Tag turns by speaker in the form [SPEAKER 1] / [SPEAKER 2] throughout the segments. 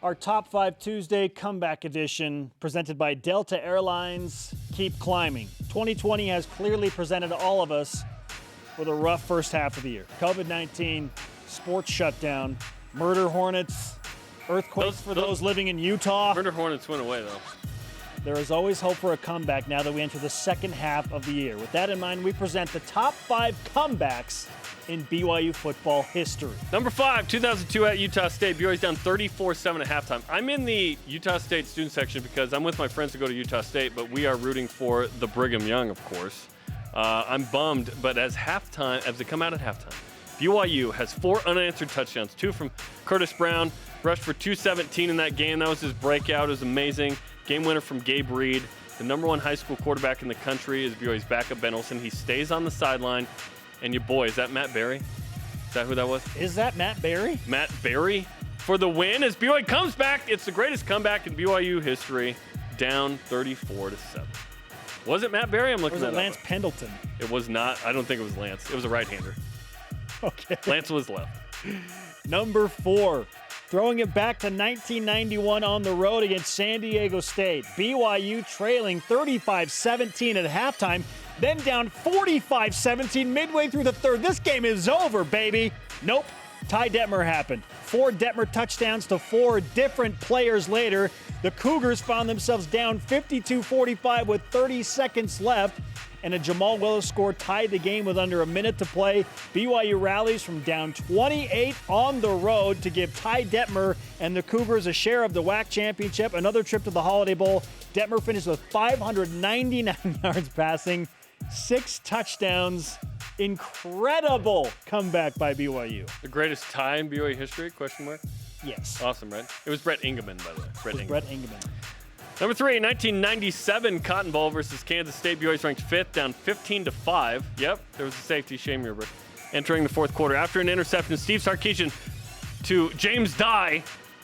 [SPEAKER 1] Our Top 5 Tuesday Comeback Edition, presented by Delta Airlines. Keep climbing. 2020 has clearly presented all of us with a rough first half of the year. COVID-19, sports shutdown, murder hornets, earthquakes for those living in Utah.
[SPEAKER 2] Murder hornets went away, though.
[SPEAKER 1] There is always hope for a comeback now that we enter the second half of the year. With that in mind, we present the top 5 comebacks in BYU football history.
[SPEAKER 2] Number 5, 2002 at Utah State. BYU's down 34-7 at halftime. I'm in the Utah State student section because I'm with my friends to go to Utah State, but we are rooting for the Brigham Young, of course. I'm bummed, but as they come out at halftime, BYU has 4 unanswered touchdowns, 2 from Curtis Brown, rushed for 217 in that game. That was his breakout. It was amazing. Game winner from Gabe Reed. The number 1 high school quarterback in the country is BYU's backup, Ben Olsen. He stays on the sideline. And your boy, is that Matt Berry? Is that who that was?
[SPEAKER 1] Is that Matt Berry?
[SPEAKER 2] Matt Berry for the win as BYU comes back. It's the greatest comeback in BYU history, down 34-7. Was it Matt Berry? I'm looking at it.
[SPEAKER 1] Was it Lance Pendleton?
[SPEAKER 2] It was not. I don't think it was Lance. It was a right-hander.
[SPEAKER 1] Okay.
[SPEAKER 2] Lance was left.
[SPEAKER 1] Number 4, throwing it back to 1991 on the road against San Diego State. BYU trailing 35-17 at halftime, then down 45-17 midway through the third. This game is over, baby. Nope. Ty Detmer happened. 4 Detmer touchdowns to 4 different players later. The Cougars found themselves down 52-45 with 30 seconds left, and a Jamal Willis score tied the game with under a minute to play. BYU rallies from down 28 on the road to give Ty Detmer and the Cougars a share of the WAC championship. Another trip to the Holiday Bowl. Detmer finished with 599 yards passing, 6 touchdowns. Incredible comeback by BYU.
[SPEAKER 2] The greatest tie in BYU history, question mark?
[SPEAKER 1] Yes.
[SPEAKER 2] Awesome, right? It was Brett Ingeman, by the way.
[SPEAKER 1] Brett Ingeman.
[SPEAKER 2] Number 3, 1997 Cotton Bowl versus Kansas State. BYU's ranked 5th, down 15-5. Yep, there was a safety. Shame, Ruber. Entering the fourth quarter. After an interception, Steve Sarkisian to James Dye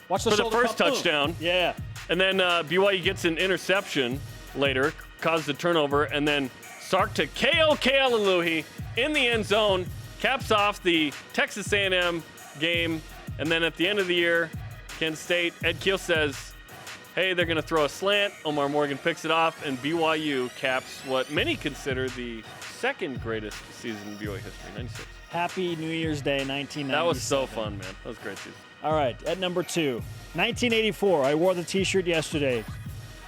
[SPEAKER 1] for
[SPEAKER 2] the first touchdown.
[SPEAKER 1] Yeah.
[SPEAKER 2] And then BYU gets an interception later, caused a turnover, and then Sark to K.O. Kealaluhi in the end zone, caps off the Texas A&M game. And then at the end of the year, Kansas State, Ed Keel says, hey, they're going to throw a slant. Omar Morgan picks it off, and BYU caps what many consider the second greatest season in BYU history, 96.
[SPEAKER 1] Happy New Year's Day, 1997.
[SPEAKER 2] That was so fun, man. That was a great season.
[SPEAKER 1] All right, at number 2, 1984. I wore the T-shirt yesterday.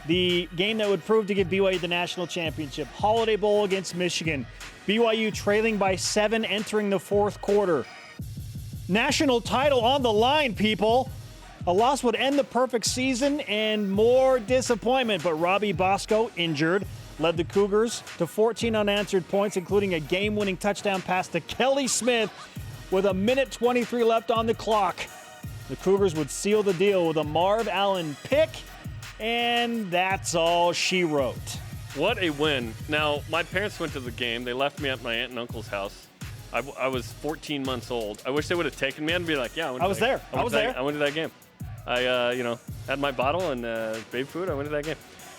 [SPEAKER 1] The game that would prove to give BYU the national championship. Holiday Bowl against Michigan. BYU trailing by 7 entering the fourth quarter. National title on the line, people. A loss would end the perfect season and more disappointment, but Robbie Bosco, injured, led the Cougars to 14 unanswered points, including a game-winning touchdown pass to Kelly Smith with a minute 23 left on the clock. The Cougars would seal the deal with a Marv Allen pick, and that's all she wrote.
[SPEAKER 2] What a win. Now, my parents went to the game. They left me at my aunt and uncle's house. I was 14 months old. I wish they would have taken me. I'd be like, yeah, I
[SPEAKER 1] was there.
[SPEAKER 2] I went to that game. I had my bottle and baby food. I went to that game.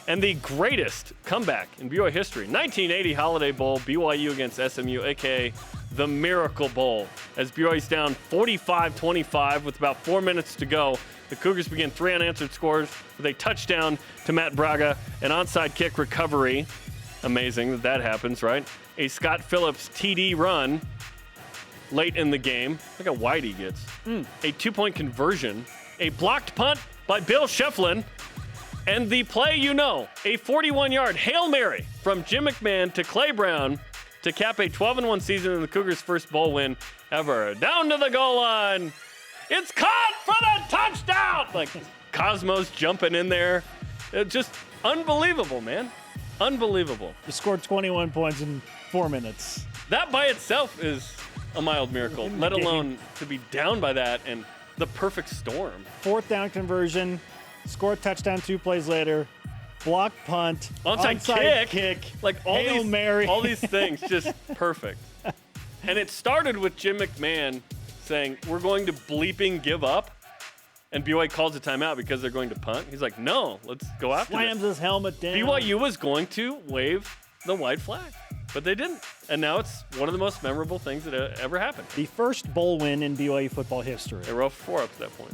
[SPEAKER 2] And the greatest comeback in BYU history, 1980 Holiday Bowl, BYU against SMU, a.k.a. the Miracle Bowl. As BYU's down 45-25 with about 4 minutes to go, the Cougars begin 3 unanswered scores with a touchdown to Matt Braga, an onside kick recovery. Amazing that happens, right? A Scott Phillips TD run late in the game. Look how wide he gets. A 2-point conversion. A blocked punt by Bill Shefflin. And the play a 41-yard Hail Mary from Jim McMahon to Clay Brown to cap a 12-1 season in the Cougars' first bowl win ever. Down to the goal line. It's caught for the touchdown! Like Cosmos jumping in there. It's just unbelievable, man. Unbelievable.
[SPEAKER 1] You scored 21 points in 4 minutes.
[SPEAKER 2] That by itself is a mild miracle, let alone to be down by that and the perfect storm.
[SPEAKER 1] 4th down conversion, score touchdown 2 plays later, block punt,
[SPEAKER 2] onside kick, like
[SPEAKER 1] Hail Mary.
[SPEAKER 2] all these things, just perfect. And it started with Jim McMahon saying, we're going to bleeping give up. And BYU calls a timeout because they're going to punt. He's like, no, let's go after this.
[SPEAKER 1] Slams his helmet down.
[SPEAKER 2] BYU was going to wave the white flag, but they didn't. And now it's one of the most memorable things that ever happened.
[SPEAKER 1] The first bowl win in BYU football history.
[SPEAKER 2] They were 0-4 up to that point.